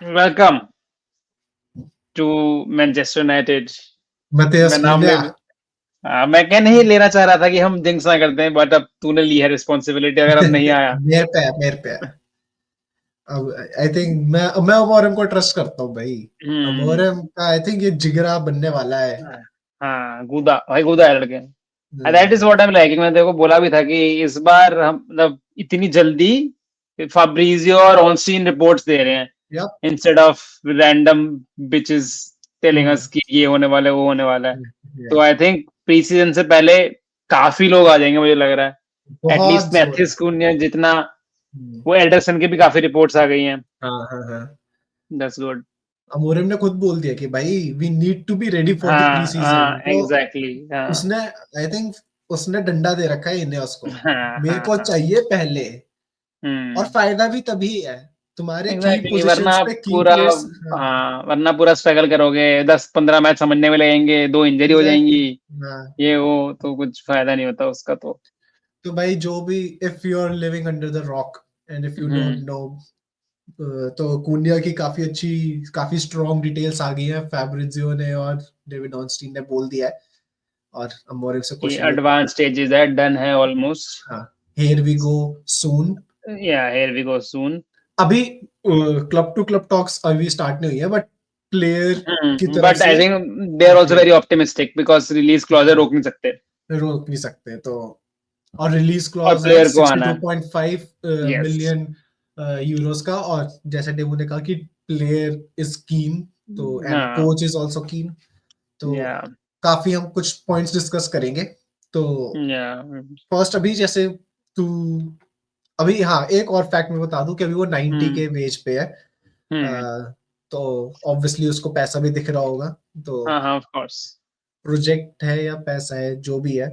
Welcome to Manchester United. Matheus मैं नाम ले Cunha. मैं क्या नहीं लेना चाह रहा था कि हम जिंक्स ना करते हैं, बट अब तूने ली है रिस्पॉन्सिबिलिटी। अगर अब नहीं आया मेरे पे है अब आई थिंक मैं अमोरम को ट्रस्ट करता हूँ भाई। हम्म अमोरम का आई थिंक ये जिगरा बनने वाला है। हाँ, गूदा भाई, गूदा है लड़के। That is hmm, what I am liking. मैंने देखो बोला भी था कि इस बार हम मतलब इतनी जल्दी फाब्रिजियो और ऑनस्टीन रिपोर्ट्स दे रहे हैं yep, instead of random bitches telling us hmm, कि ये होने वाला है वो होने वाला है। तो yeah, I think pre season से पहले काफी लोग आ जाएंगे, मुझे लग रहा है। बहुत एटलीस्ट जोर है। मैथ्यूस कुन्या जितना, हम्म, वो एल्डरसन की भी काफी रिपोर्ट्स आ गई हैं। हाँ हाँ हाँ। That's good. अमोरम ने खुद बोल दिया कि भाई we need to be ready for the pre हाँ सीजन। हाँ, तो एग्जैक्टली। हाँ उसने आई थिंक उसने डंडा दे रखा है इनेos को। हाँ मेरे हाँ को हाँ। चाहिए पहले। और हम्म, फायदा भी तभी है, तुम्हारे की एग्जैक्टली। वरना पोजीशंस पे की पूरा, प्लेयर्स। हाँ हाँ, वरना पूरा स्ट्रगल करोगे, 10-15 मैच समझने में लगेंगे, 2 इंजरी हो जाएंगी, एग्जैक्टली। हाँ ये वो, तो कुछ फायदा नहीं होता उसका तो। तो भाई जो भी, if you are living under the rock and if you don't hmm, no, तो कुनिया की काफी स्ट्रॉन्ग डिटेल्स आ गई हैं। फैब्रिजियो ने और डेविड ऑनस्टीन ने बोल दिया है। और अमोरिम से ये क्वेश्चन भी पूछा। एडवांस स्टेजेस है, डन है ऑलमोस्ट। हाँ, हियर वी गो सून। या हियर वी गो सून। अभी क्लब टू क्लब टॉक्स अभी स्टार्ट नहीं हुई है, बट प्लेयर की तरफ but I say think they are also very optimistic because release clause है, रोक नहीं सकते। रोक नहीं सकते तो। और रिलीज और क्लॉज है प्लेयर को आना है। 62.5 यस। मिलियन यूरोस का। और जैसे डेमो ने कहा कि प्लेयर इज कीन, तो एंड हाँ। कोच इज आल्सो कीन। तो या काफी हम कुछ पॉइंट्स डिस्कस करेंगे। तो या फर्स्ट अभी जैसे तू, अभी हाँ एक और फैक्ट मैं बता दूं कि अभी वो 90 हम्म के वेज पे है। हम्म तो ऑब्वियसली उसको पैसा भी दिख रहा होगा। तो हाँ हाँ, ऑफ कोर्स। प्रोजेक्ट है या पैसा है जो भी है।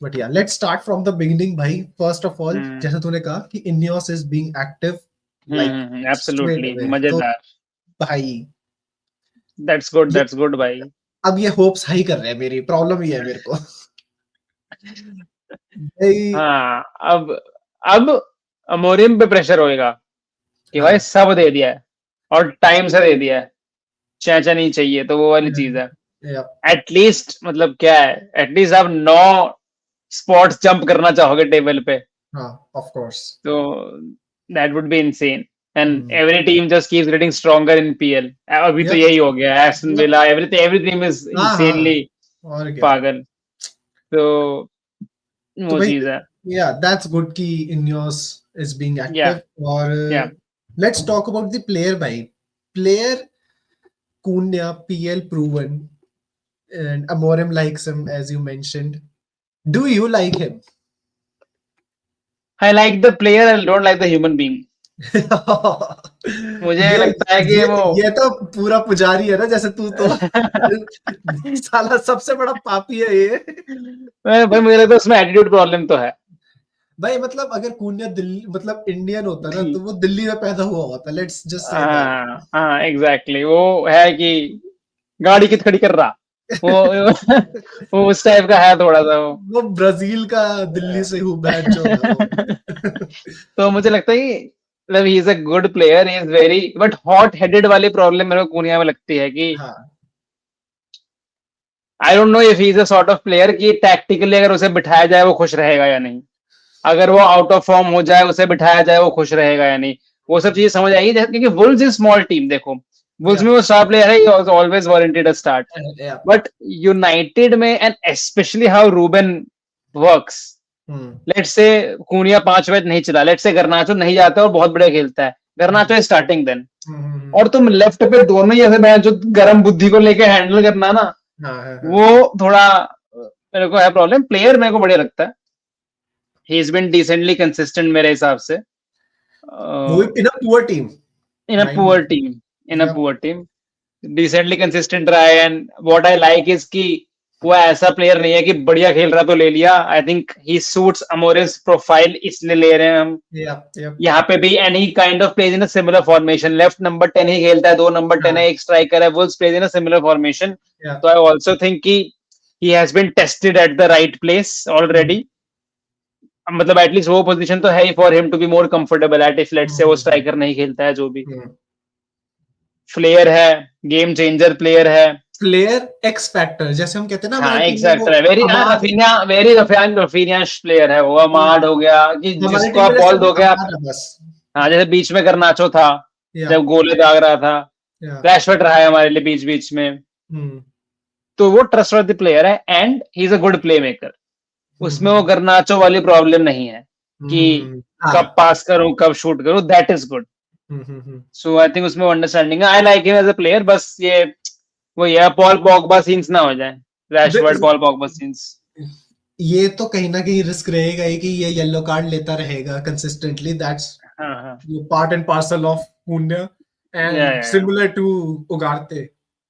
बट या let's start from the beginning भाई। फर्स्ट ऑफ ऑल, हम्म जैसे तूने कहा कि Ineos is being active like straight absolutely away, तो मजेदार। भाई ये दैट्स गुड भाई। अब ये होप्स हाई कर रहे हैं। मेरी प्रॉब्लम ये है मेरे को भाई। हाँ, अब अमोरिम पे प्रेशर होएगा कि भाई हाँ सब दे दिया है और टाइम से दे दिया है, चैचा नहीं चाहिए, तो वो वाली चीज है। या एटलीस्ट मतलब क्या है, एटलीस्ट आप 9 स्पॉट्स जंप करना चाहोगे टेबल पे, हाँ ऑफ कोर्स। तो that would be insane. And every team just keeps getting stronger in PL. अभी तो यप यही हो गया, Aston yup. Villa, every team is हाँ इंसेनली हाँ, और क्या। पागल। तो तो वो भाई चीज है। या दैट्स गुड कि Ineos is being yeah active. और yeah let's talk about the player भाई। Player Cunha, PL proven, and Amorim likes him as you mentioned. Do you like him? I like the player, I don't like the human being. मुझे ये लगता है कि ये वो ये तो पूरा पुजारी है ना, जैसे तू तो साला सबसे बड़ा पापी है ये। भाई मुझे लगता है उसमें एटीट्यूड प्रॉब्लम तो है। भाई मतलब अगर कून्या दिल्ली मतलब इंडियन होता ना, तो वो दिल्ली में पैदा हुआ होता। लेट्स जस्ट से हाँ हाँ, एग्जैक्टली। वो है कि गाड़ी कित खड़ी कर रहा, वो वो उस टाइप का है थोड़ा सा वो। वो ब्राजील का दिल्ली से हूँ बैच जो है वो। तो मुझे लगता है कि मतलब he is a good player, he is very, but hot headed वाली प्रॉब्लम मेरे को कुनिया में लगती है कि हाँ I don't know if he is a sort of player कि टैक्टिकली अगर उसे बिठाया जाए वो खुश रहेगा या नहीं। अगर वो आउट ऑफ फॉर्म हो जाए, उसे बिठाया जाए, वो खुश रहेगा या नहीं, वो सब चीजें समझ आएगी। क्योंकि वुल्स इज स्मॉल टीम, देखो वुल्स या में वो स्टार प्लेयर है, ऑलवेज वारंटेड अ स्टार्ट। या बट यूनाइटेड में and specially how Ruben works, hmm let's say Cunha 5 match नहीं चला, लेट्स से गर्नाचो नहीं जाता और बहुत बढ़िया खेलता है, गर्नाचो है स्टार्टिंग देन, हम्म, और तुम लेफ्ट पे दोनों ही ऐसे मैच जो गर्म बुद्धि को लेके हैंडल करना ना, हाँ हाँ हाँ। वो थोड़ा मेरे को है प्रॉब्लम। प्लेयर मेरे को बढ़िया लगता है, he is been decently consistent मेरे हिसाब से वो in a poor team in a mind poor you. Team, in a yeah poor team decently consistent रहा है। And what I like is कि वो ऐसा प्लेयर नहीं है कि बढ़िया खेल रहा तो ले लिया। I think he suits Amorim's profile, इसलिए ले रहे हैं हम। या यहाँ पे भी any kind of plays in a similar formation, left number 10 ही खेलता है, 2 नंबर 10 है, हाँ एक स्ट्राइकर है, Wolves plays in a similar formation. Yeah तो आई आल्सो थिंक कि he has been tested at the right place already. मतलब एटलीस्ट वो पोजीशन तो है ही for him to be more comfortable at, if let's say वो striker नहीं खेलता है जो भी। फ्लेयर है, गेम चेंजर प्लेयर है। प्लेयर एक्स फैक्टर जैसे हम कहते हैं ना हाँ, हमारी टीम में वो एग्जैक्ट है, वेरी अमाद, रफीनिया, वेरी रफीनियश प्लेयर है वो। अमाड हो गया कि हमारी जिसको टीम आप में जैसे बॉल अभी दोगे आप। अमाद है बस। हाँ, जैसे बीच में गर्नाचो था, या जब गोले दाग रहा था। या रैशफोर्ड रहा है हमारे लिए बीच बीच में। हम्म तो वो ट्रस्टवर्दी प्लेयर है and he is a good play maker. उसमें वो हम्म गर्नाचो वाली प्रॉब्लम नहीं है कि कब हाँ पास करूं कब शूट करूं, that is good. Hmm. So I think उसमें अंडरस्टैंडिंग है, I like him as a player. बस ये वो ये पॉल पॉगबा सीन्स ना हो जाए, रैशवर्ड पॉल पॉगबा सीन्स। ये तो कहीं ना कहीं रिस्क रहेगा ही कि ये येलो कार्ड लेता रहेगा कंसिस्टेंटली, दैट्स हाँ हाँ, पार्ट एंड पार्सल ऑफ पुण्य and yeah similar to Ugarte.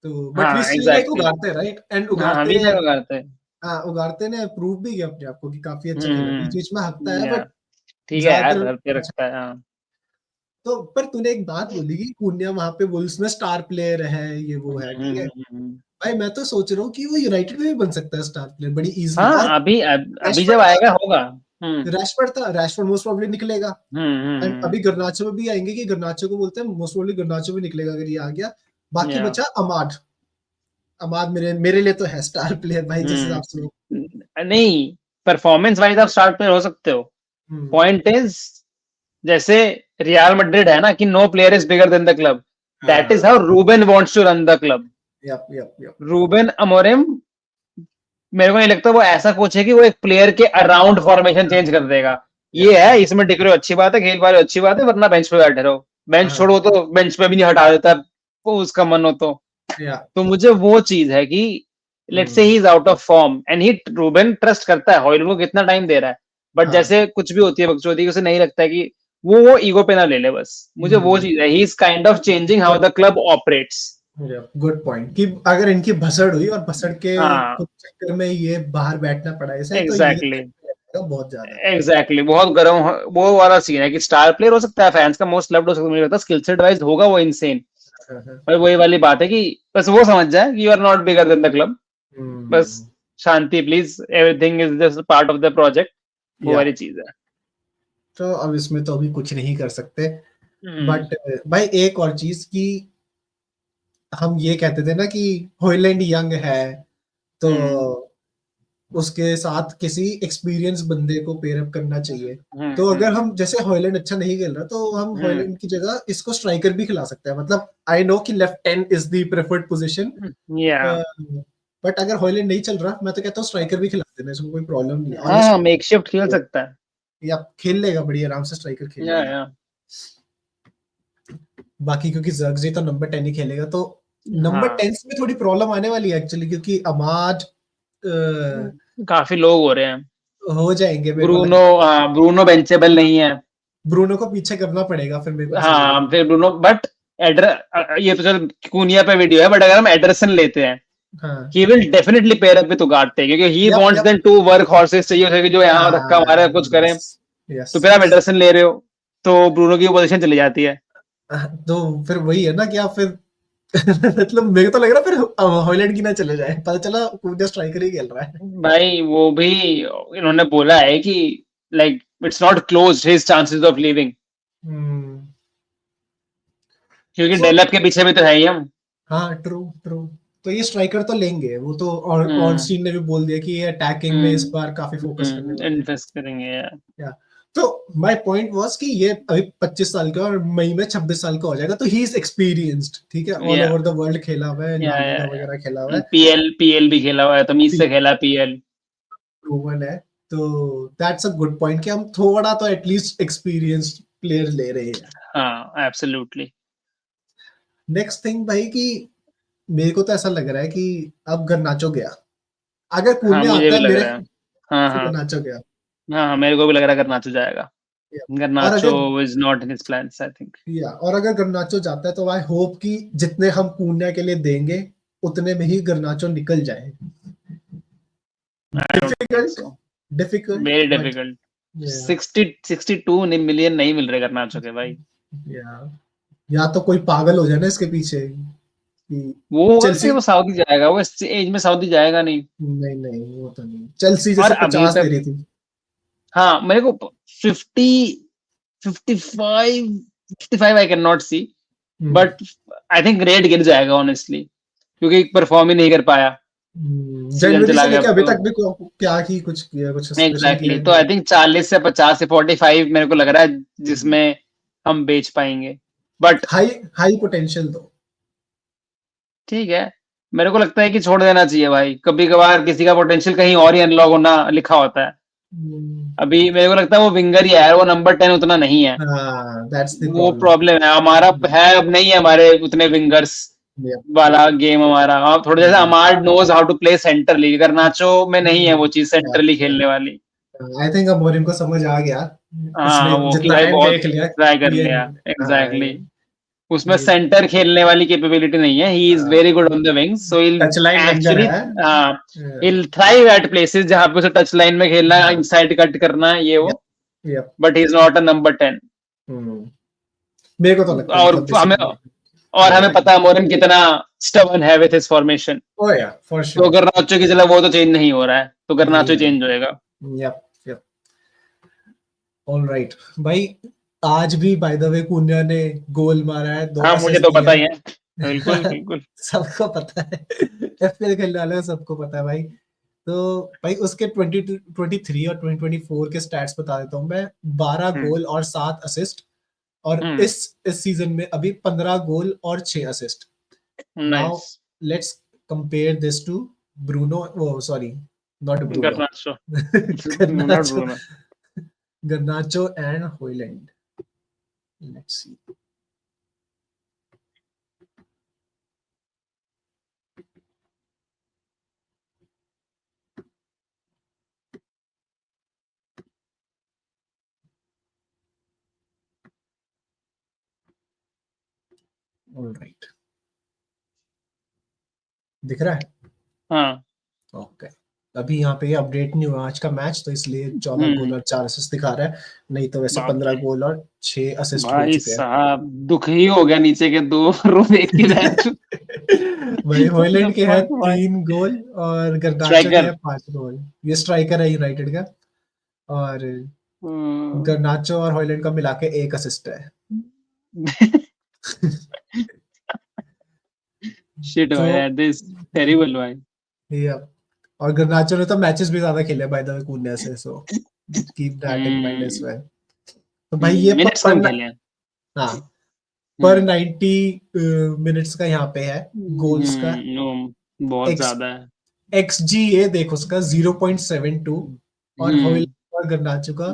तो बट वी हाँ, still like exactly. Ugarte right, and हाँ, हम उगारते, भी जगह करते हैं। हाँ उगारते ने प्रूव भी किया अपने आप को कि काफी अच्छा खेला, बीच बीच में हकता है या बट ठीक है यार, ज्यादातर घर पे अच्छा। रखता है, हाँ। तो पर तूने एक बात बोली कि पुण्य वहां पे वुल्स में स्टार प्लेयर है, ये वो है, ठीक है हम्म। भाई, मैं तो सोच रहा हूँ कि वो यूनाइटेड में भी बन सकता है स्टार प्लेयर बड़ी इजीली। और हाँ, अभी जब रैशफोर्ड था, आएगा होगा। रैशफोर्ड मोस्ट प्रोबब्ली निकलेगा। एंड अभी हम्म। गर्नाचो में भी आएंगे कि गर्नाचो को बोलते हैं, मोस्ट प्रोबब्ली गर्नाचो भी निकलेगा अगर ये आ गया। बाकी या बचा अमाद। अमाद मेरे मेरे लिए तो है स्टार प्लेयर भाई, जिस हिसाब से वो नहीं, परफॉर्मेंस वाइज आप स्टार प्लेयर हो सकते हो। हम्म, पॉइंट इज, जैसे रियल मैड्रिड है ना कि no player is bigger than the club, that is हाँ how Ruben wants to run the club. Yep yep yep Ruben Amorim, मेरे को नहीं लगता वो ऐसा कोच है कि वो एक प्लेयर के अराउंड फॉर्मेशन चेंज कर देगा। ये यप है, यप इसमें टिक रहे हो अच्छी बात है, खेल पा रहे हो अच्छी बात है, वरना बेंच पे बैठे रहो। बेंच हाँ छोड़ो तो बेंच पे भी नहीं हटा देता वो, उसका मन हो तो। या तो मुझे वो चीज है कि let's say hmm, he is out of form and he, Ruben trust करता है हॉयलैंड को, कितना टाइम दे रहा है। बट हाँ जैसे कुछ भी होती है बकचोदी, उसे नहीं लगता है कि वो ईगो पे ना ले ले, बस मुझे वो चीज है, he is kind of changing how the club operates. Good point कि अगर इनकी भसड़ हुई और भसड़ के हाँ, कुछ चक्कर में ये बाहर बैठना पड़ा इसे, तो ये एग्जैक्टली, बहुत ज्यादा। एग्जैक्टली, बहुत गर्म वो वाला सीन है कि स्टार प्लेयर हो सकता है, फैंस का मोस्ट लव्ड हो सकता है, मुझे लगता है स्किल सेट वाइज होगा वो इनसेन। हाँ, हाँ, पर वही वाली बात है कि बस वो समझ जाए कि you are not bigger than the club. बस हम्म, शांति please, everything is just part of the project, वो या वाली चीज है। तो अब इसमें तो अभी कुछ नहीं कर सकते। हम्म बट भाई एक और चीज कि हम ये कहते थे ना कि हॉयलैंड यंग है, तो हम्म उसके साथ किसी एक्सपीरियंस बंदे को पेयर अप करना चाहिए। तो अगर हम्म हम जैसे हॉयलैंड अच्छा नहीं खेल रहा तो हम हम्म हॉयलैंड की जगह इसको स्ट्राइकर भी खिला सकते हैं। मतलब आई नो कि left 10 is the preferred position, या बट अगर हॉयलैंड नहीं चल रहा मैं तो कहता हूँ स्ट्राइकर भी खिला देना, इसमें कोई प्रॉब्लम नहीं है। और हाँ, मेक शिफ्ट खेल सकता है। ये आप खेल लेगा बढ़िया आराम से, स्ट्राइकर खेल लेगा। या बाकी क्योंकि जर्गजी तो नंबर 10 ही खेलेगा, तो नंबर हाँ, 10 में थोड़ी प्रॉब्लम आने वाली है एक्चुअली, क्योंकि अमाद काफी लोग हो रहे हैं। हो जाएंगे मेरे को ब्रूनो, लगता हाँ, ब्रूनो बेंचेबल नहीं है। है। ब्रूनो को पीछे करना पड़ेगा फिर मेरे को ऐसा लग रहा हाँ, फिर ब्रूनो, बट ये तो चल कूनिया पे वीडियो है, बट अगर हम एडरसन लेते हैं, है। हाँ he will definitely pair up with Ugarte, क्योंकि he yup wants yup them two work horses चाहिए उसे कि जो यहाँ धक्का मारे कुछ करें। यस यस तो फिर आप एडरसन ले रहे हो, तो ब्रूनो की पोजीशन चली जाती है। तो फिर वही है ना कि आप फिर मतलब मेरे को तो लग रहा है फिर हॉयलैंड की ना चले जाए, पता चला पूरा स्ट्राइकर ही खेल रहा है। भाई वो भी इन्होंने बोला है कि like it's not close his chances of leaving, hmm क्योंकि सो डेलप के पीछे भी तो है ही हम। हाँ ट्रू ट्रू। तो ये स्ट्राइकर तो लेंगे वो तो, और हम्म ऑनस्टीन ने भी बोल दिया कि ये अटैकिंग में इस बार काफी फोकस करने वाले हैं। इन्वेस्ट करेंगे यार। या तो माय पॉइंट वाज कि ये अभी 25 साल का और मई में 26 साल का हो जाएगा, तो ही इज एक्सपीरियंस्ड, ठीक है, ऑल या ओवर द वर्ल्ड खेला हुआ है, ला लीगा या वगैरह खेला हुआ है, पीएल भी खेला हुआ है, तमीज से खेला पीएल। प्रूवन है। तो दैट्स अ गुड पॉइंट कि हम थोड़ा तो एटलीस्ट एक्सपीरियंस्ड प्लेयर ले रहे हैं। हाँ, एब्सोल्युटली। नेक्स्ट थिंग भाई कि मेरे को तो ऐसा लग रहा है कि अब गर्नाचो गया, अगर हाँ, पुण्य मुझे आता भी है लग मेरे रहा है। हाँ तो हाँ गर्नाचो गया। हाँ, मेरे को भी लग रहा है गर्नाचो जाएगा। और गर्नाचो अगर is not in his plans, I think. और अगर गर्नाचो जाता है तो आई होप कि जितने हम पुण्य के लिए देंगे उतने में ही गर्नाचो निकल जाए। I don't think difficult so, difficult very but difficult. 62 million नहीं मिल रहे गर्नाचो के भाई। या तो कोई पागल हो जाए ना इसके पीछे कि वो होगा कि चेल्सी, वो सऊदी जाएगा, वो इस एज में सऊदी जाएगा नहीं। नहीं नहीं वो तो नहीं, चेल्सी और जैसे अभी 50 दे तक, रही थी। हाँ, मेरे को 50, 55, 55 I can not see, but I think rate गिर जाएगा ऑनेस्टली, क्योंकि परफॉर्म ही नहीं कर पाया, सीजन जनवरी चला से गया लेके अब अभी तो। तक भी क्या ही कुछ किया, कुछ स्पेशल किया एग्जैक्टली, ही तो नहीं। आई थिंक 40 से 50 से 45 मेरे को लग रहा है जिसमें हम बेच पाएंगे, बट हाई हाई पोटेंशियल तो। ठीक है, मेरे को लगता है कि छोड़ देना चाहिए भाई, कभी कभार किसी का पोटेंशियल कहीं और ही अनलॉक होना लिखा होता है। अभी मेरे को लगता है वो विंगर ही है यार, वो नंबर 10 उतना नहीं है, हाँ, दैट्स द वो प्रॉब्लम। प्रॉब्लम है हमारा, है अब नहीं है हमारे उतने विंगर्स वाला गेम हमारा। आप थोड़ा जैसे अमार्ड नोज हाउ टू प्ले सेंटरली, अगर नाचो में नहीं है वो चीज सेंटरली खेलने वाली। आई थिंक अब मोरिन को समझ आ गया, उसने हाँ, वो कि जितना भाई टाइम बहुत देख लिया ट्राई कर ये। लिया। हाँ, एग्जैक्टली, उसमें सेंटर खेलने वाली कैपेबिलिटी नहीं है, he is very good on the wings, so he'll touch line winger actually है। he'll thrive at places जहां पे उसे टच लाइन में खेलना, हाँ, इनसाइड कट करना है ये वो, yup yup. But he is not a number 10। मेरे को तो लगता है और मतलब हमें बेसिकली और वो हमें है। पता है मोरिन कितना स्टबर्न है विथ हिज फॉर्मेशन, ओ या फॉर तो श्योर। गर्नाचो की जगह वो तो चेंज नहीं हो रहा है, तो नहीं गर्नाचो है। चेंज होएगा। Yup yup. ऑलराइट भाई, आज भी बाय द वे कुन्या ने गोल मारा है, 2 हाँ, मुझे असिस्ट तो दिए पता ही है, बिल्कुल हैं। बिल्कुल। सबको पता है, एफपीएल खेलने वाले को सबको पता है भाई। तो भाई उसके 2023 और 2024 के स्टैट्स बता देता हूँ मैं। 12 हम्म गोल और 7 असिस्ट, और हम्म इस सीजन में अभी 15 गोल और 6 assist. Now nice. Let's compare this to Bruno, वो sorry, not Bruno, Garnacho, not Garnacho, Bruno. Garnacho and Hojlund. Let's see. Alright, दिख रहा है? हाँ। ओके। अभी यहाँ पे ये अपडेट नहीं हुआ आज का मैच, तो इसलिए 14 गोल और 4 असिस्ट दिखा रहा है। नहीं तो वैसे बाप 15 रे, गोल और 6 असिस्ट हो भाई चुके हैं। साहब दुख ही हो गया नीचे के दो रो देख के मैच। भाई हॉयलैंड के है फक भाई। 3 गोल और गर्नाचो के स्ट्राइकर। है 5 गोल। ये स्ट्राइकर है यूनाइटेड का। और गर्नाचो और हॉयलैंड का मिला के 1 असिस्ट है। शिट तो भाई, दिस टेरिबल भाई। ये, और गर्नाचो ने तो मैचेस भी ज्यादा खेले बाय द वे कून्या से, so keep that in mind as well. तो भाई ये मिनट्स कम खेले हैं। हाँ, पर हम्म 90 मिनट्स का यहाँ पे है गोल्स का। बहुत एक्स ज्यादा है। एक्सजी ये देखो उसका 0.72, और हम्म हॉयलैंड और गर्नाचो का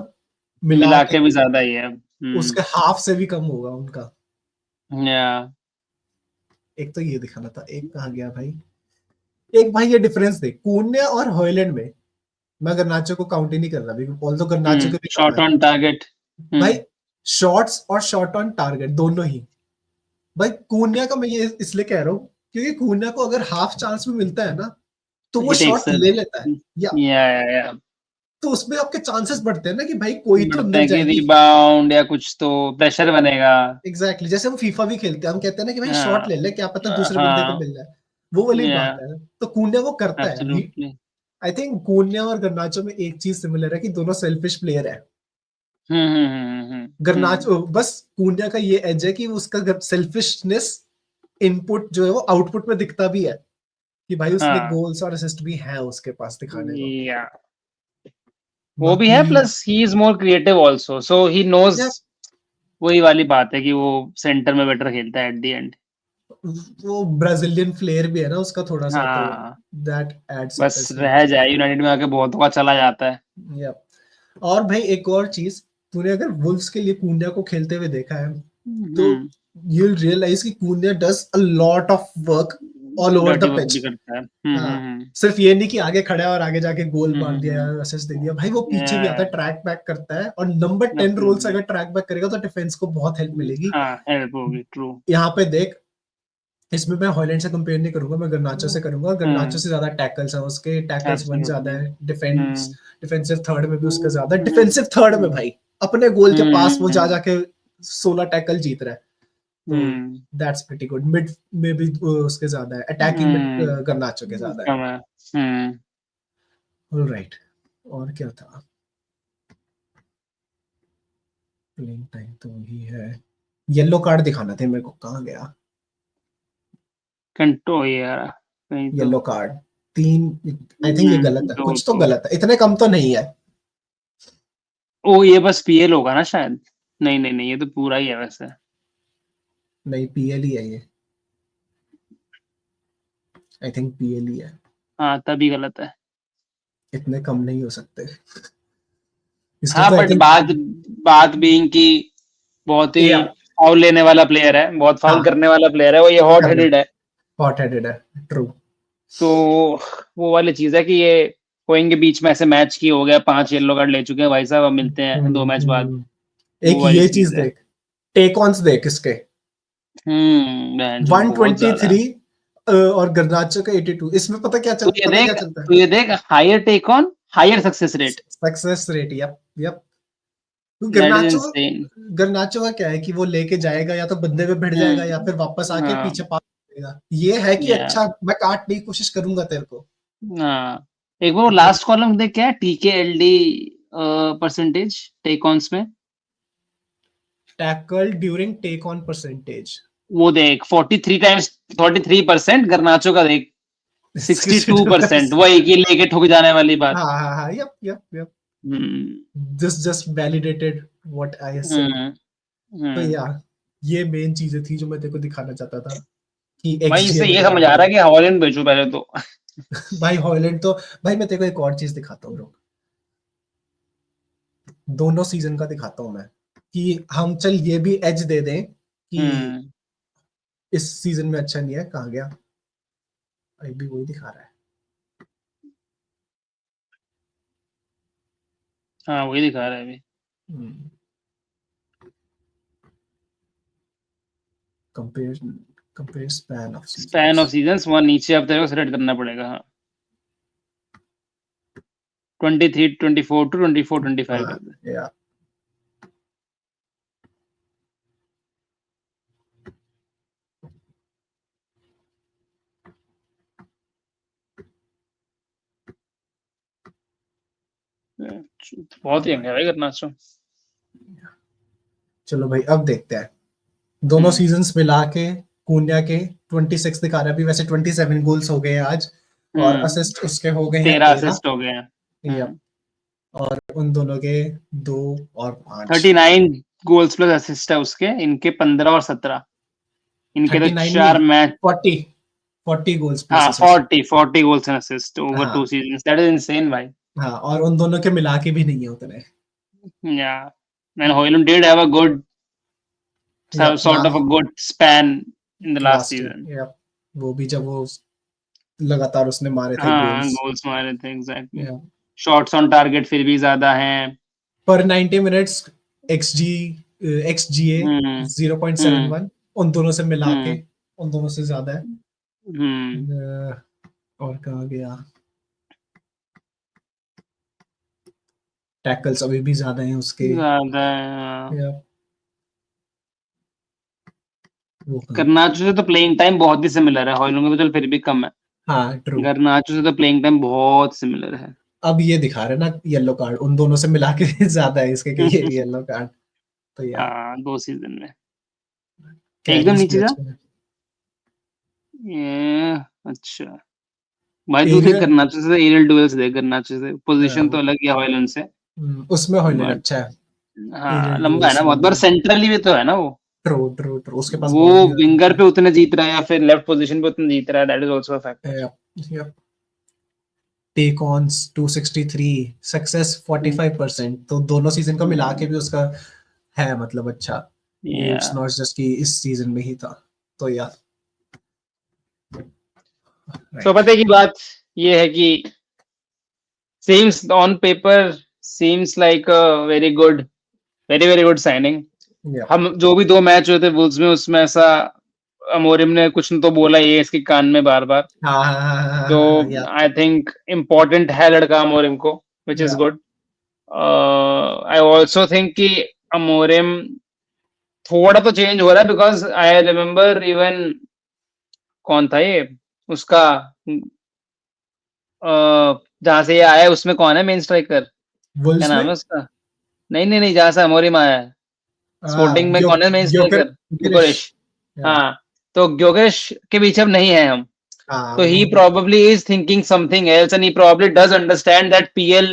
मिला मिला के के भी ज्यादा ही है। उसके हाफ से भी कम होगा उनका। या एक तो ये दिखाना था, एक कहाँ गया भाई? एक भाई ये डिफरेंस देख, कून्या और हॉयलैंड में। मैं गर्नाचो को काउंट ही नहीं कर रहा अभी, ऑल्दो गर्नाचो के भी कम शॉट है ऑन टारगेट। भाई। शॉट्स और शॉट ऑन टारगेट दोनों ही। भाई कून्या का मैं ये इसलिए कह रहा हूँ क्योंकि कून्या को अगर हाफ चांस भी मिलता है ना, तो वो ही टेक्स शॉट ले लेता है। या या तो उसमें आपके चांसेस बढ़ते हैं ना कि भाई कोई तो बढ़ते अंदर हैं कि जाएगी। रिबाउंड या कुछ तो प्रेशर बनेगा। एग्जैक्टली, जैसे हम फीफा भी खेलते हैं, हम कहते हैं ना कि भाई शॉट हाँ ले ले, क्या पता दूसरे बंदे को हाँ, मिल जाए। वो वाली या बात है। तो कून्या वो करता है। एब्सोल्युटली। आई थिंक कून्या और गर्नाचो में एक चीज सिमिलर है कि दोनों सेल्फिश प्लेयर है। गर्नाचो बस, कून्या का ये एज है कि उसका सेल्फिशनेस इनपुट जो है वो आउटपुट में दिखता भी है, कि भाई उसने हाँ, गोल्स और असिस्ट भी है उसके पास दिखाने को। या वो भी बाकी है, plus he is more creative also, so he knows. यार, वही वाली बात है कि वो सेंटर में बेटर खेलता है एट द एंड। वो ब्राजीलियन फ्लेयर भी है ना उसका थोड़ा सा, तो हाँ, दैट एड्स अप बस एज वेल। रह जाए यूनाइटेड में आके बहुत का चला जाता है। या और भाई एक और चीज, तूने अगर वुल्व्स के लिए कून्या को खेलते हुए देखा है, तो हम्म यू विल रियलाइज कि Cunha does a lot of work all over the dirty work pitch. भी करता है। हाँ, सिर्फ ये नहीं कि आगे खड़ा है और आगे जाके गोल मार दिया हम्म या असिस्ट दे दिया। भाई वो पीछे भी आता है, ट्रैक बैक करता है, और नंबर 10 रोल से एब्सोल्युटली। अगर ट्रैक बैक करेगा तो डिफेंस को बहुत हेल्प मिलेगी। हाँ, हेल्प होगी, ट्रू। यहाँ पे देख, इसमें मैं हॉलैंड से कंपेयर नहीं करूंगा, मैं गर्नाचो से करूंगा। गर्नाचो से ज्यादा टैकल्स है उसके, टैकल्स वन ज्यादा एब्सोल्युटली। है। डिफेंस, हम्म डिफेंसिव थर्ड में भी उसका ज्यादा, डिफेंसिव थर्ड में भाई अपने गोल के पास वो जा हम्म जाके 16 टैकल जीत रहा है। तो हम्म दैट्स प्रीटी गुड। मिड में भी उसके ज्यादा है, अटैकिंग में हम्म गर्नाचो के ज्यादा है। कम है। ऑलराइट, और क्या था? प्लेइंग टाइम तो वही है। येलो कार्ड दिखाना थे मेरे को, कहाँ गया कंट्रो यार कहीं तो येलो कार्ड? 3, आई थिंक ये गलत है, दो कुछ तो तो गलत है, इतने कम तो नहीं है। ओ ये बस पीएल होगा ना शायद। नहीं नहीं नहीं ये तो पूरा ही है वैसे। नहीं, पीएल ही है ये, आई थिंक पीएल ही है। हाँ तभी गलत है। इतने कम नहीं हो सकते इसके हाँ तो, आई बट थिंक। बात बात बीइंग कि बहुत ही या फाउल लेने वाला प्लेयर है, बहुत फाउल हाँ, करने वाला प्लेयर है, वो ये हॉट करना, हेडेड है। हॉट हेडेड है, ट्रू। तो वो वाली चीज है कि ये कोइंग के बीच में ऐसे मैच की हो गया, 5 येलो कार्ड ले चुके हैं भाई साहब, अब मिलते हैं 2 मैच बाद। एक वो वाली ये चीज चीज है। देख, टेक ऑन्स देख इसके, बहन जो बहुत ज्यादा। 123 और गर्नाचो का 82, इसमें पता क्या तू ये पता क्या देख चलता है? तू ये देख higher take on higher success rate. Success rate, yup yup. That is Garnacho, insane. Garnacho का क्या है कि वो लेके जाएगा, या तो बंदे पे भिड़ जाएगा या फिर वापस आके हाँ पीछे पास करेगा। ये है कि या अच्छा मैं काटने की कोशिश करूंगा तेरे को। हाँ एक बार वो लास्ट कॉलम देख क्या है, टीकेएलडी परसेंटेज टेक ऑन्स में। Tackle during take on percentage. वो देख 43 टाइम्स 43%, गर्नाचो का देख 62%। 62%। वही कि लेके ठुक जाने वाली बात। हाँ हाँ हाँ, yep yep yep. Hmm this just validated what I said. Hmm तो हम्म। या ये मेन चीजें थी जो मैं तेरे को दिखाना चाहता था कि भाई एक्सजी इससे ये अगर समझ बात आ रहा करें। है कि हॉलैंड बेचो पहले तो। भाई हॉलैंड तो, भाई मैं तेरे को एक और चीज दिखाता हूँ ब्रो, दोनों सीजन का दिखाता हूँ मैं, कि हम चल ये भी एज दे दें कि हम्म इस सीजन में अच्छा नहीं है, कहाँ गया, अभी भी वही दिखा रहा है। हाँ वही दिखा रहा है अभी। Compare, compare span of span of seasons. Seasons वहाँ नीचे अब तेरे को सेलेक्ट करना पड़ेगा। हाँ 23 24 टू 24 25 हाँ कर दे। या बहुत यंग है भाई गर्नाचो। चलो भाई अब देखते हैं दोनों हम्म सीजन्स मिला के। कून्या के 26 दिखा रहा है अभी, वैसे 27 गोल्स हो गए हैं आज, और हम्म असिस्ट उसके हो गए हैं 13 13। असिस्ट हो गए हैं। या और उन दोनों के 2 और 5, 39 गोल्स प्लस असिस्ट है उसके, इनके 15 और 17। इनके तो 39 नहीं, 4 मैच। 40 गोल्स प्लस हाँ assist. 40 goals and assist over 2 seasons, that is insane भाई। हाँ, और उन दोनों के मिला के भी नहीं है उतने। Yeah, and Hoyland did have a good या sort of a good span in the last last season. या वो भी जब वो लगातार उसने मारे थे हाँ गोल्स। गोल्स मारे थे एग्जैक्टली। शॉट्स ऑन टारगेट फिर भी ज्यादा हैं। पर 90 मिनट्स एक्सजी, एक्सजीए हम्म 0.71, उन दोनों से मिला के हम्म उन दोनों से ज्यादा है। हम्म और कहाँ गया, टैकल्स अभी भी ज्यादा हैं उसके। ज्यादा है। या वो कहाँ गया? गर्नाचो से तो प्लेइंग टाइम बहुत ही सिमिलर है, हॉयलैंड में तो चल फिर भी कम है। हाँ ट्रू। गर्नाचो से तो प्लेइंग टाइम बहुत सिमिलर है। अब ये दिखा रहे ना येलो कार्ड, उन दोनों से मिला के ज्यादा है इसके कि ये येलो कार्ड। तो या हाँ 2 सीजन में। एकदम कैरीज भी नीचे जा। अच्छे हैं। ये अच्छा भाई तू देख एरियर, गर्नाचो से एरियल डुएल्स देख, गर्नाचो से पोजीशन तो अलग ही है हॉयलैंड से। उसमें हॉयलैंड बट अच्छा है। हाँ एरियल लंबा है डुएल्स ना बहुत में बार, सेंट्रली भी तो है ना वो। ट्रू ट्रू ट्रू, उसके पास वो बॉल भी ज्यादा विंगर होती पे उतने जीत रहा है या फिर लेफ्ट पोजीशन पे उतने जीत रहा है, that is also a factor. है। टेक ऑन्स 263, सक्सेस 45%, तो दोनों सीजन को मिला के भी उसका है मतलब अच्छा। ये या इट्स नॉट जस्ट कि इस सीजन में ही था। तो या तो राइट। पता की बात ये है कि seems on paper seems like a very good signing। या हम जो भी 2 मैच हुए थे वुल्स में, उसमें ऐसा अमोरिम ने कुछ न तो बोला ये इसके कान में बार बार। हाँ हाँ हाँ हाँ तो हाँ हाँ, या आई थिंक इम्पोर्टेंट है लड़का अमोरिम को, विच इज या गुड। आई ऑल्सो थिंक कि अमोरिम थोड़ा तो चेंज हो रहा है, बिकॉज आई रिमेम्बर इवन कौन था ये उसका जहां से ये आया है उसमें कौन है मेन स्ट्राइकर, क्या वुल्स में। नाम है उसका? नहीं नहीं नहीं जहां से अमोरिम आया है, स्पोर्टिंग में कौन है मेन स्ट्राइकर? ग्योकेरेश। हाँ, तो ग्योकेरेश के पीछे अब नहीं है हम। तो he probably is thinking something else and he probably does understand that PL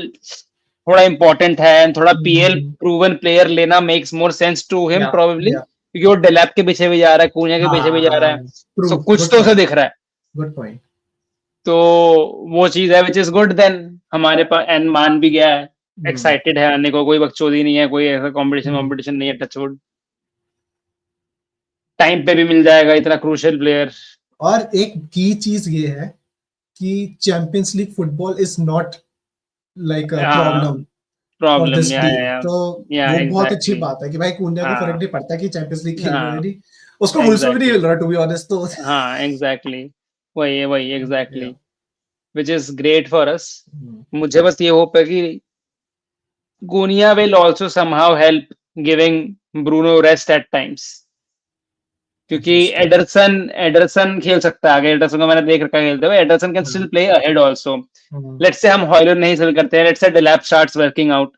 थोड़ा important है and थोड़ा PL proven player लेना makes more sense to him probably, क्योंकि वो डेलैप के पीछे भी जा रहा है, कूनिया के पीछे भी जा रहा है, so कुछ तो उसे दिख रहा है। Good point. तो वो चीज है which is good then। हमारे पास एंड मान भी गया है, एक्साइटेड है आने को, कोई बकचोदी नहीं है, कोई ऐसा कंपटीशन नहीं है, टचवुड टाइम पे भी मिल जाएगा इतना क्रूशियल प्लेयर। और एक की चीज ये है कि champions league football is not like a problem for this deal, तो वो बहुत अच्छी बात है कि भाई कूनिया को फर्क नहीं पड़ता कि चैंपियंस लीग खेल रहे नहीं, उसको वुल्स में भी नहीं मिल रहा टू बी ऑनेस्ट। तो हाँ एग्जैक्टली, वही exactly, which is great for us. मुझे बस ये होप है कि Kuniya will also somehow help giving Bruno rest at times, क्योंकि एडरसन खेल सकता है आगे। एडरसन को मैंने देख रखा है खेलते हुए, Ederson can still play ahead also. Let's say हम हॉयलर नहीं सेल करते हैं, let's say Delap starts working out,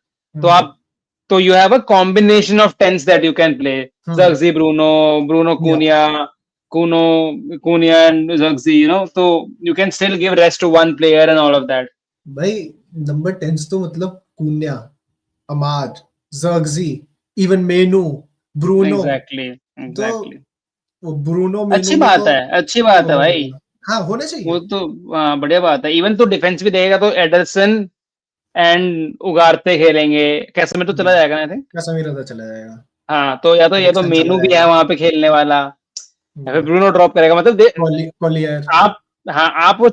तो you have a combination of tens that you can play. Zirkzee, Bruno Cunha and Zirkzee, you know, so you can still give rest to one player and all of that. भाई number 10 तो मतलब Cunha, Amad, Zirkzee, even Mainoo, Bruno. Exactly. तो वो Bruno मेनू अच्छी बात है भाई। हाँ होना चाहिए, वो तो बढ़िया बात है। इवन तो डिफेंस भी देगा तो एडरसन एंड उगारते खेलेंगे, कैसे में तो चला जाएगा ना, कैसेमीरो तो चला जाएगा। हाँ, तो या तो ये तो मेनू भी है वहां पे खेलने वाला, या फिर ब्रूनो ड्रॉप करेगा, मतलब आप वो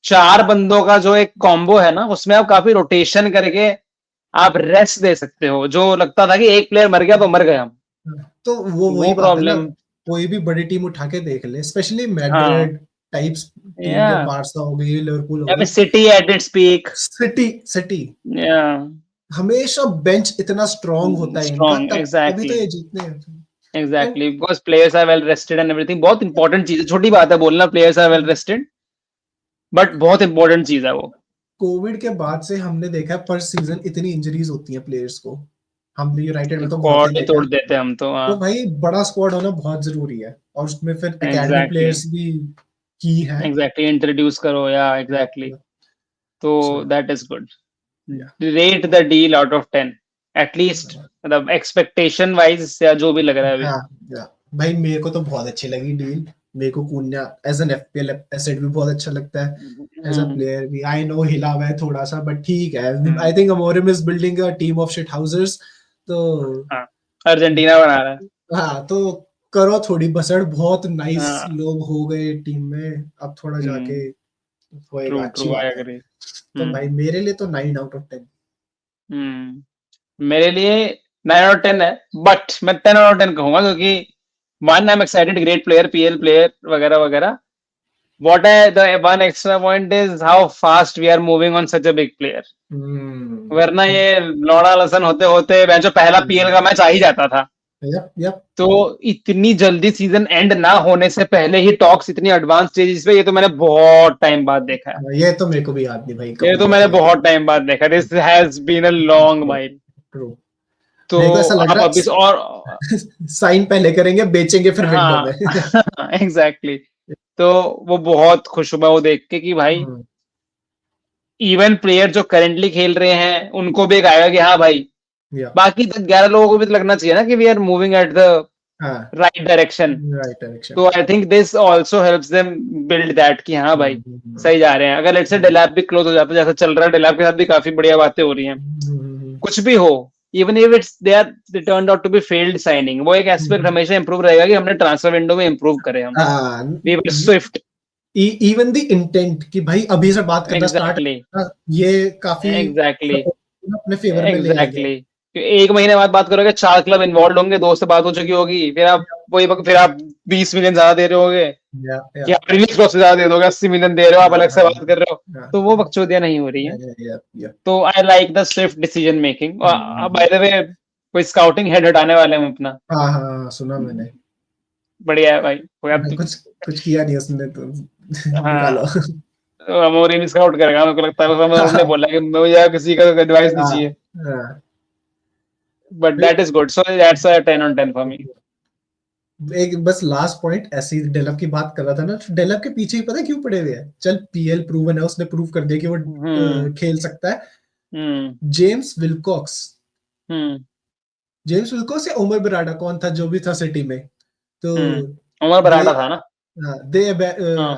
4 बंदों का जो एक कॉम्बो है ना, उसमें आप काफी रोटेशन करके आप रेस्ट दे सकते हो। जो लगता था कि एक प्लेयर मर गया तो मर गए हम, तो वो प्रॉब्लम कोई भी बड़ी टीम उठा के देख ले, स्पेशली मैड्रिड टाइप्स टीम, या बार्सा हो गई, लिवरपूल हो गई, city at its peak, city हमेशा बेंच इतना स्ट्रांग होता है इनका, तभी तो ये जीतने हैं। Exactly, because players are well rested and everything. बहुत important चीज है, छोटी बात है बोलना players are well rested, but बहुत important चीज है वो। कोविड के बाद से हमने देखा पर सीजन इतनी इंजरीज होती हैं प्लेयर्स को, हम यूनाइटेड में तो बहुत तोड़ देते हैं हम तो। तो भाई बड़ा स्क्वाड होना बहुत जरूरी है, और उसमें फिर एकेडमी प्लेयर्स भी की है। एग्जैक्टली, इंट्रोड्यूस करो, या एग्जैक्टली, तो that is good. Rate the deal out of 10 at least, मतलब एक्सपेक्टेशन वाइज या जो भी लग रहा है अभी। हाँ भाई मेरे को तो बहुत अच्छी लगी डील। मेरे को Cunha as an FPL asset भी बहुत अच्छा लगता है, एज अ प्लेयर भी। आई नो हिला हुआ है थोड़ा सा, बट ठीक है। I think Amorim is building a team of shit housers, तो अर्जेंटीना बना रहा है। हाँ, तो करो थोड़ी बसड़, बहुत नाइस लोग हो गए टीम में, अब थोड़ा जाके होएगा, अच्छी बात है। तो भाई मेरे लिए तो 9 आउट ऑफ 10। मेरे लिए 9 आउट ऑफ 10 है, बट मैं 10 आउट ऑफ 10 कहूंगा, क्योंकि one, I am excited, great player, PL player वगैरह वगैरह। What the one extra point is how fast we are moving on such a big player. वरना ये लौड़ा लसन होते होते मैं जो पहला पीएल का मैच आ ही जाता था। तो इतनी जल्दी सीजन एंड ना होने से पहले ही टॉक्स इतनी एडवांस स्टेजेस पे, ये तो मैंने बहुत टाइम बाद देखा है। ये तो मेरे को भी याद नहीं भाई, ये तो मैंने बहुत टाइम बाद देखा। This has been a long while. तो आप अभी और साइन पहले करेंगे, बेचेंगे फिर विंडो में। एग्जैक्टली, तो वो बहुत खुश हुआ वो देख के कि भाई इवन प्लेयर जो करेंटली खेल रहे हैं उनको भी आएगा कि हाँ भाई, बाकी 11 लोगों को भी तो लगना चाहिए ना कि we are moving at the right direction. तो I think this also helps them build that कि हाँ भाई सही जा रहे हैं। अगर लेट्स से डेलैप भी क्लोज हो जाता है, जैसा चल रहा है, डेलैप के साथ भी काफी बढ़िया बातें हो रही हैं, कुछ भी हो, even if it's they turned out to be failed signing, वो एक एस्पेक्ट हमेशा इंप्रूव रहेगा कि हमने ट्रांसफर विंडो में इंप्रूव करे हम। We were swift, even the intent कि भाई अभी से बात करना स्टार्ट, ये काफी अपने फेवर में ले लेंगे। 1 महीने बाद बात करोगे, 4 क्लब इन्वॉल्व होंगे, 2 से बात हो चुकी होगी, फिर आप 20 मिलियन ज्यादा दे रहे होगे, या रिलीज क्लॉज से ज्यादा दे दोगे, 80 मिलियन दे रहे हो, आप अलग से बात कर रहे हो, तो वो बकचोदियां नहीं हो रही है। तो I like the Swift decision making. By the way, कोई स्काउटिंग हेड हटाने वाले हम अपना। हाँ सुना मैंने, बढ़िया है भाई। कुछ किया नहीं उसने तो निकालो। अमोरिम स्काउट करेगा, मेरे को लगता है। उन्होंने बोला कि मुझे किसी का एडवाइस नहीं चाहिए। but that is good. So that's a 10 on 10 for me. एक बस लास्ट पॉइंट, ऐसे ही डेलप की बात कर रहा था ना, डेलप के पीछे ही पता है क्यों पड़े हुए हैं? चल पीएल प्रूवन है, उसने प्रूव कर दिया कि वो खेल सकता है। जेम्स विल्कॉक्स, जेम्स विल्कॉक्स या उमर बराडा, कौन था जो भी था सिटी में, तो उमर बराडा था ना।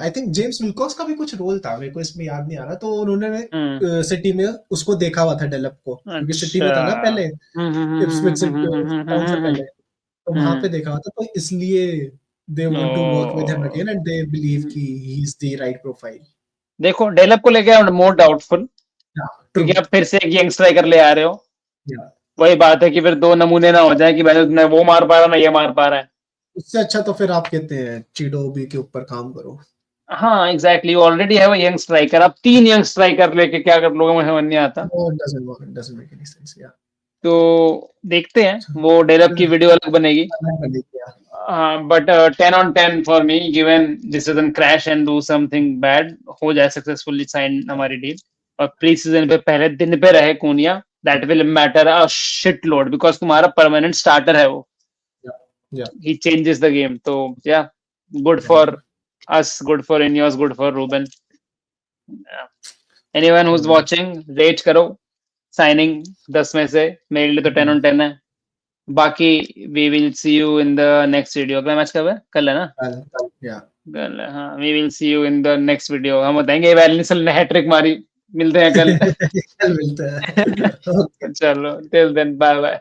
आई थिंक जेम्स विल्कॉक्स का भी कुछ रोल था, मेरे को इसमें याद नहीं आ रहा। तो उन्होंने सिटी में उसको देखा हुआ था डेलप को, क्योंकि सिटी में था ना पहले, इप्सविच टाउन से पहले, तो वहां पे देखा हुआ था, तो इसलिए they want to work with him again and they believe कि he is the right profile. देखो डेलप को लेके आई एम मोर डाउटफुल, क्योंकि आप फिर से एक यंग स्ट्राइकर ले आ रहे हो। वही बात है कि फिर दो नमूने ना हो जाए कि भाई वो मार पा रहा ना ये मार पा रहा है। उससे अच्छा तो फिर आप कहते हैं चिडोबी के ऊपर काम करो। हाँ एग्जैक्टली, ऑलरेडी है वो यंग स्ट्राइकर, अब 3 यंग स्ट्राइकर लेके क्या कर लोगे, मुझे समझ नहीं आता। doesn't make any sense, yeah. तो देखते हैं, वो डेलप की वीडियो अलग बनेगी। But 10 on 10 for me, given this doesn't crash and do something bad, हो जाए सक्सेसफुली साइन हमारी डील, और प्री सीजन पे पहले दिन पे रहे Kuniya, that will matter a shit load, because तुम्हारा परमानेंट स्टार्टर है वो। He changes the game. So yeah, good for us, good for Ineos, good for Ruben. Yeah. Anyone who's watching, rate करो, signing 10 में से, मेरे लिए तो 10 on 10 है। बाकी we will see you in the next video। अगला मैच कब है? कल है ना? कल है, हाँ। We will see you in the next video। हम बताएंगे वैलेंसिया ने हैट्रिक मारी। मिलते हैं कल। कल मिलते हैं। चलो, till then, bye bye।